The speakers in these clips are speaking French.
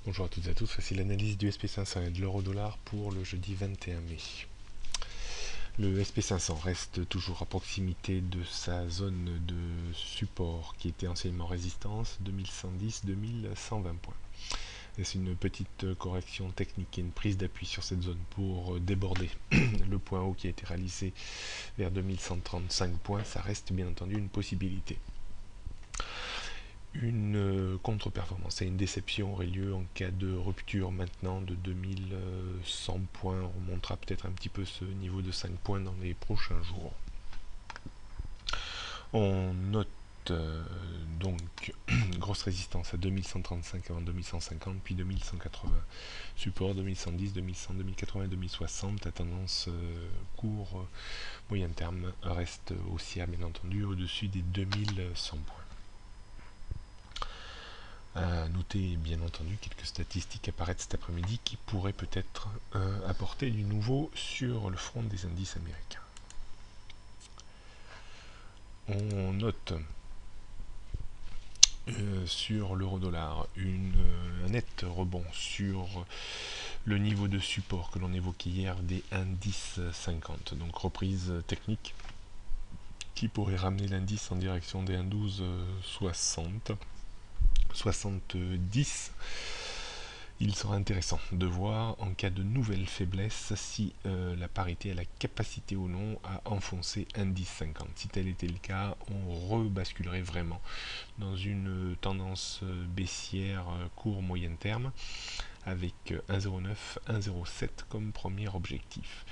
Bonjour à toutes et à tous, voici l'analyse du SP500 et de l'euro-dollar pour le jeudi 21 mai. Le SP500 reste toujours à proximité de sa zone de support qui était anciennement résistance, 2110-2120 points. C'est une petite correction technique et une prise d'appui sur cette zone pour déborder le point haut qui a été réalisé vers 2135 points. Ça reste bien entendu une possibilité. Une contre-performance et une déception aurait lieu en cas de rupture maintenant de 2100 points. On remontera peut-être un petit peu ce niveau de 5 points dans les prochains jours. On note donc grosse résistance à 2135 avant 2150 puis 2180, support 2110, 2100, 2080, 2060. La tendance court moyen terme reste haussière bien entendu au-dessus des 2100 points. Notez bien entendu quelques statistiques apparaître cet après-midi qui pourraient peut-être apporter du nouveau sur le front des indices américains. On note sur l'euro-dollar un net rebond sur le niveau de support que l'on évoquait hier des 1,1050, donc reprise technique qui pourrait ramener l'indice en direction des 1,1260. 70. Il sera intéressant de voir en cas de nouvelle faiblesse si la parité a la capacité ou non à enfoncer 1,1050. Si tel était le cas, on rebasculerait vraiment dans une tendance baissière court moyen terme avec 1,09, 1,07 comme premier objectif.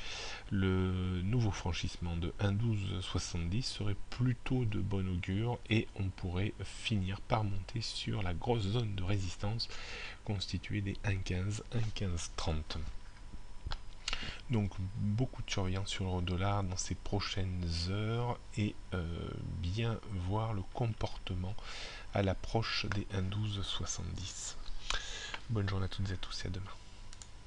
Le nouveau franchissement de 1,1270 serait plutôt de bon augure et on pourrait finir par monter sur la grosse zone de résistance constituée des 1,15, 1,1530. Donc beaucoup de surveillance sur le dollar dans ces prochaines heures et bien voir le comportement à l'approche des 1,1270. Bonne journée à toutes et à tous et à demain.